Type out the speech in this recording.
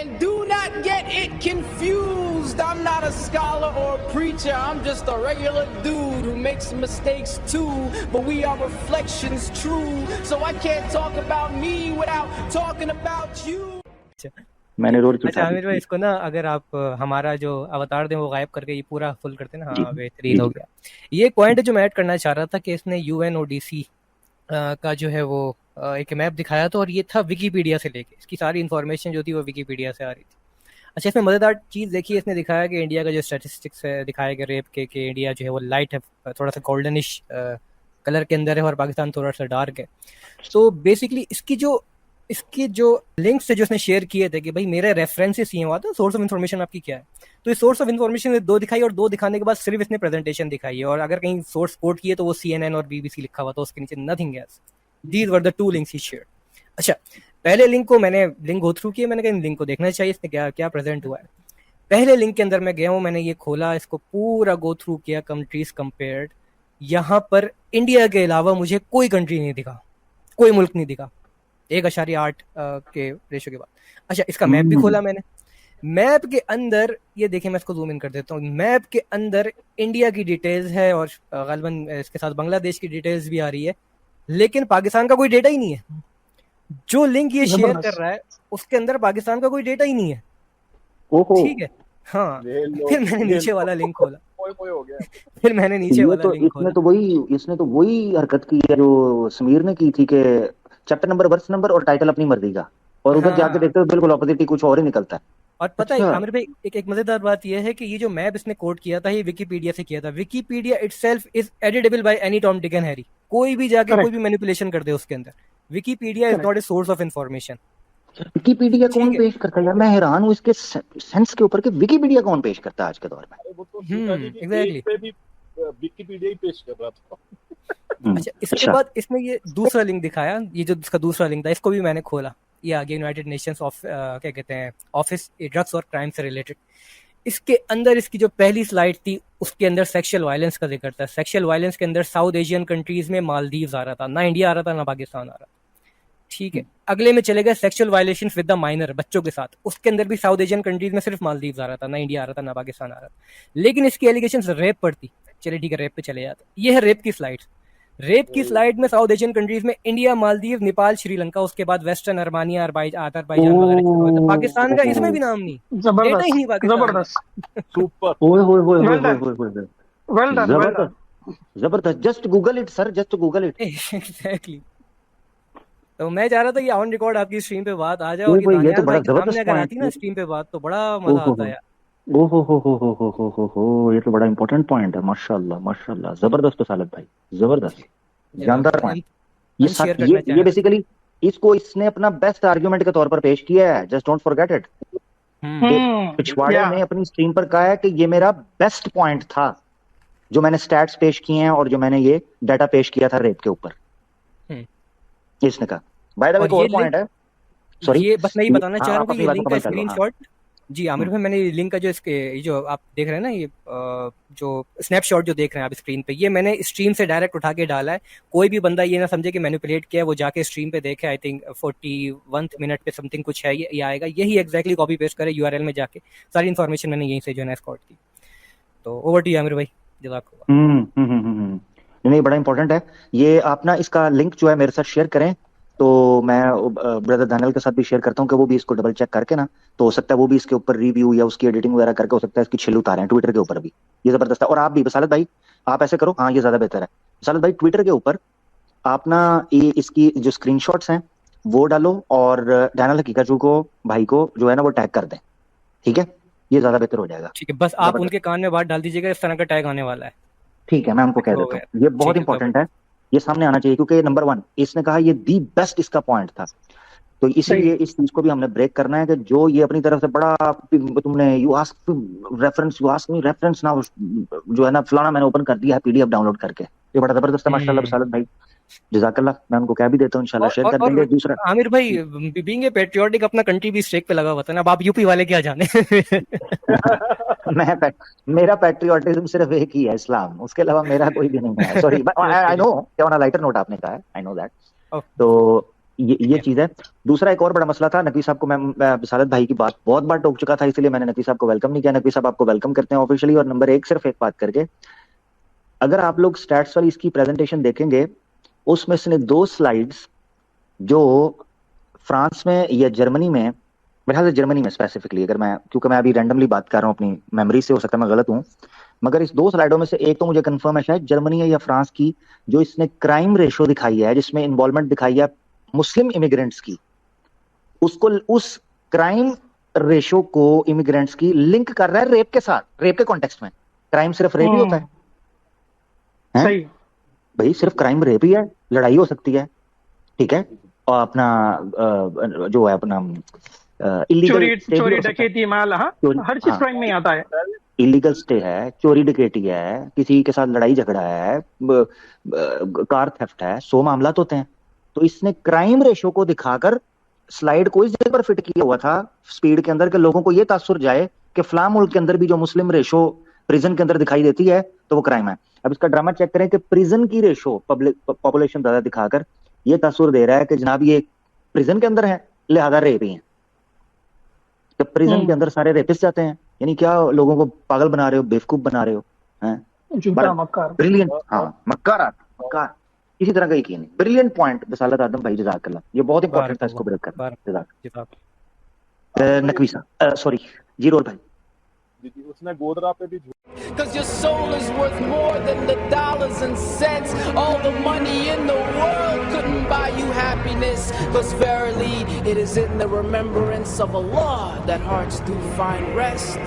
And do not get it confused. I'm not a scholar or a preacher. I'm just a regular dude who makes mistakes too. But we are reflections true. So I can't talk about me without talking about you. मैंने road अच्छा आमिर भाई, इसको ना अगर आप हमारा जो अवतार दे वो गायब करके ये पूरा फुल करते ना, हाँ बेहतरीन हो गया। ये पॉइंट जो मैं ऐड करना चाह रहा था कि इसने UNODC का जो है वो एक मैप दिखाया था, और ये था विकीपीडिया से लेके, इसकी सारी इन्फॉर्मेशन जो थी वो विकीपीडिया से आ रही थी। अच्छा, इसमें मज़ेदार चीज़ देखिए, इसने दिखाया कि इंडिया का जो स्टैटिस्टिक्स है दिखाया गया रेप के, कि इंडिया जो है वो लाइट है, थोड़ा सा गोल्डनिश कलर के अंदर है, और पाकिस्तान थोड़ा सा डार्क है। तो बेसिकली इसकी जो लिंक्स थे जो उसने शेयर किए थे कि भाई मेरे रेफरेंसेस ये हुआ था, सोर्स ऑफ इन्फॉर्मेशन आपकी क्या है, तो इस सोर्स ऑफ इन्फॉर्मेशन ने 2 दिखाई, और 2 दिखाने के बाद सिर्फ इसने प्रेजेंटेशन दिखाई है, और अगर कहीं सोर्स कोट किए तो वो CNN और BBC लिखा हुआ था, उसके नीचे nothing else. These were the 2 links he shared. अच्छा, पहले लिंक को मैंने लिंक गो थ्रू किया, मैंने कहा इन लिंक को देखना चाहिए, इसमें क्या क्या प्रेजेंट हुआ है। पहले लिंक के अंदर मैं गया हूँ, मैंने ये खोला, इसको पूरा गो थ्रू किया, कंट्रीज कंपेयर्ड। यहाँ पर इंडिया के अलावा मुझे कोई कंट्री नहीं दिखा, कोई मुल्क नहीं दिखा 1.8 के रेशो के बाद। अच्छा, इसका मैप भी खोला मैंने, मैप के अंदर ये देखें, मैं इसको जूम इन कर देता हूँ, मैप के अंदर इंडिया की डिटेल्स है, और गालिबन इसके साथ बांग्लादेश की डिटेल्स भी आ रही है, लेकिन पाकिस्तान का कोई डेटा ही नहीं है। जो लिंक ये शेयर कर रहा है उसके अंदर पाकिस्तान का कोई डेटा ही नहीं है। ठीक है, हाँ। फिर मैंने नीचे वाला लिंक खोला, हो गया। फिर मैंने नीचे वाला लिंक खोला। इसने तो वही हरकत की है जो समीर ने की थी, कि चैप्टर नंबर, वर्स नंबर और टाइटल अपनी मर्जी का, और उधर जाके देखते हो बिल्कुल ऑपोजिट ही कुछ और ही निकलता है। और पता है आमिर भाई, एक मजेदार बात यह है कि ये जो मैप इसने कोट किया था ये विकीपीडिया से किया था। Wikipedia itself is editable by any Tom Dick and Harry, कोई भी जाके कोई भी मैनिपुलेशन कर दे उसके अंदर। Wikipedia is not a source of information. Wikipedia कौन पेश करता है यार? मैं हैरान हूँ इसके सेंस के ऊपर कि विकीपीडिया कौन पेश करता है आज के दौर में। एग्जैक्टली, विकीपीडिया ही पेश कर रहा था। अच्छा, इसके बाद इसने ये दूसरा लिंक दिखाया, ये जो इसका दूसरा लिंक था इसको भी मैंने खोला, ये आगे यूनाइटेड नेशंस ऑफ क्या कहते हैं, ऑफिस ड्रग्स और क्राइम से रिलेटेड। इसके अंदर इसकी जो पहली स्लाइड थी उसके अंदर सेक्सुअल वायलेंस का जिक्र था। सेक्सुअल वायलेंस के अंदर साउथ एशियन कंट्रीज में मालदीव्स आ रहा था, ना इंडिया आ रहा था ना पाकिस्तान आ रहा था। ठीक है, अगले में चले गए sexual violations with the minor, बच्चों के साथ, उसके अंदर भी साउथ एशियन कंट्रीज में सिर्फ मालदीव्स आ रहा था, ना इंडिया आ रहा था ना पाकिस्तान आ रहा था। लेकिन इसकी एलिगेशंस रेप पर थी। चलिए ठीक है, रेप पे चले जाते। ये है रेप की स्लाइड्स। रेप की स्लाइड में साउथ एशियन कंट्रीज में इंडिया, मालदीव, नेपाल, श्रीलंका, उसके बाद वेस्टर्न अर्मानिया, अजरबैजान वगैरह। पाकिस्तान का इसमें भी नाम नहीं, डेटा ही नहीं पाकिस्तान। सुपर, जबरदस्त। Just Google it sir, just Google it. Exactly. तो मैं चाह रहा था कि ऑन रिकॉर्ड आपकी स्ट्रीम पे बात आ जाए, और ये तो बड़ा जबरदस्त अगर आती ना स्ट्रीम पे बात तो बड़ा मजा आता है। ओहो, ये तो बड़ा इंपॉर्टेंट पॉइंट है। माशाल्लाह माशाल्लाह, जबरदस्त सालत भाई, जबरदस्त, जानदार पॉइंट। ये बेसिकली इसको इसने अपना बेस्ट आर्गुमेंट के तौर पर पेश किया है। Just don't forget it. पिछवाड़े ने अपनी स्ट्रीम पर कहा है कि ये मेरा बेस्ट पॉइंट था, जो मैंने स्टैट्स पेश किए हैं और जो मैंने ये डाटा पेश किया था रेप के ऊपर, इसने कहा। बाय द वे, एक और पॉइंट है, सॉरी, ये बस मैं ये बताना चाह रहा हूँ कि ये लिंक का स्क्रीनशॉट, जी आमिर भाई, मैंने लिंक का जो इसके जो आप देख रहे हैं ना, ये जो स्नैपशॉट जो देख रहे हैं आप स्क्रीन पे, ये मैंने स्ट्रीम से डायरेक्ट उठा के डाला है। कोई भी बंदा ये ना समझे कि मैनिपुलेट किया है, वो जाके स्ट्रीम पे देखे। आई थिंक 41 मिनट पे समथिंग कुछ है, ये आएगा, यही एग्जैक्टली कॉपी पेस्ट करे URL में जाके। सारी इन्फॉर्मेशन मैंने यहीं से जो है स्कॉट की। तो ओवर टू यू आमिर भाई, जज़ाकल्लाह। नहीं, बड़ा इंपॉर्टेंट है ये। आप ना इसका लिंक जो है मेरे साथ शेयर करें, तो मैं ब्रदर दानियल के साथ भी शेयर करता हूँ कि वो भी इसको डबल चेक करके ना, तो हो सकता है वो भी इसके ऊपर रिव्यू या उसकी एडिटिंग वगैरह करके, हो सकता है इसकी छिल उतारें ट्विटर के ऊपर भी। ये जबरदस्त है। और आप भी बसालत भाई, आप ऐसे करो, हाँ ये ज्यादा बेहतर है। बसालत भाई, ट्विटर के ऊपर आप ना ये इसकी जो स्क्रीनशॉट्स हैं वो डालो, और दानियल हकीकत को भाई को जो है ना वो टैग कर दें, ठीक है? ये ज्यादा बेहतर हो जाएगा। ठीक है, बस आप उनके कान में बात डाल दीजिएगा, इस तरह का टैग आने वाला है। ठीक है, मैं उनको कह देता हूँ। ये बहुत इंपॉर्टेंट है, ये सामने आना चाहिए, क्योंकि नंबर 1 इसने कहा ये दी बेस्ट इसका पॉइंट था। तो इसलिए इस चीज को भी हमने ब्रेक करना है कि जो ये अपनी तरफ से बड़ा तुमने यू आस्क मी रेफरेंस ना, जो है ना फलाना मैंने ओपन कर दिया है PDF डाउनलोड करके। ये बड़ा जबरदस्त है माशाल्लाह बसालत भाई, जज़ाकल्लाह। मैं उनको कह भी देता हूँ, इंशाल्लाह शेयर कर देंगे। दूसरा आमिर भाई, बीइंग ए पैट्रियोटिक, अपना कंट्री भी स्टेक पे लगा हुआ था ना। अब आप यूपी वाले क्या जाने। मेरा पैट्रियोटिज्म सिर्फ एक ही है, इस्लाम। उसके अलावा मेरा कोई भी नहीं है। Sorry, I know, on a lighter note आपने कहा है, आई नो दैट। तो ये चीज है। दूसरा एक और बड़ा मसला था, नकवी साहब को मैं बिसालत भाई की बात बहुत बार टोक चुका था, इसलिए मैंने नकवी साहब को वेलकम नहीं किया। नकवी साहब आपको वेलकम करते हैं ऑफिशियली। और नंबर एक, सिर्फ एक बात करके, अगर आप लोग स्टैट्स वाली इसकी प्रेजेंटेशन देखेंगे, उसमें से 2 स्लाइड्स जो फ्रांस में या जर्मनी में, मेरे ख्याल से जर्मनी में स्पेसिफिकली, अगर मैं, क्योंकि मैं अभी रैंडमली बात कर रहा हूँ अपनी मेमोरी से, हो सकता है मैं गलत हूँ, मगर इस 2 स्लाइडों में से एक तो मुझे कंफर्म है शायद जर्मनी है या फ्रांस की, जो इसने क्राइम रेशो दिखाई है, जिसमें इन्वॉल्वमेंट दिखाई है मुस्लिम इमिग्रेंट्स की, उसको, उस क्राइम रेशो को इमिग्रेंट्स की लिंक कर रहा है रेप के साथ, रेप के कॉन्टेक्स्ट में। क्राइम सिर्फ रेप ही होता है? सही भाई सिर्फ क्राइम रेप ही है, लड़ाई हो सकती है, ठीक है, और अपना जो है अपना चोरी डकैती माल, हाँ, हर चीज क्राइम में आता है। इलीगल स्टे है, चोरी डकैती है, किसी के साथ लड़ाई झगड़ा है, कार थेफ्ट है, 100 मामला होते हैं। तो इसने क्राइम रेशो को दिखाकर स्लाइड को इस जगह पर फिट किया हुआ था स्पीड के अंदर, के लोगों को यह तासुर जाए कि फलां मुल्क के अंदर भी जो मुस्लिम रेशो प्रिजन के अंदर दिखाई देती है तो वो क्राइम है। अब इसका ड्रामा चेक करें कि प्रिजन की रेशो पब्लिक पॉपुलेशन ज्यादा दिखाकर ये तासुर दे रहा है कि जनाब ये प्रिजन के अंदर है, लिहाजा रेप ही है। तो प्रिजन के अंदर सारे रेपिस्ट जाते हैं, यानी क्या लोगों को पागल बना रहे हो, बेवकूफ बना रहे हो, ब्रिलियंट। हाँ, मक्कार, किसी तरह का यकीन नहीं। ब्रिलियंट पॉइंट बिसालत आदम भाई, जज़ाकल्लाह, ये बहुत इंपॉर्टेंट था, इसको ब्रेक करना। नकवी साहब, सॉरी जीरोर भाई, उसने गोदरा पे भी Cause your soul is worth more than the dollars and cents. All the money in the world couldn't buy you happiness. Cause verily it is in the remembrance of Allah that hearts do find rest.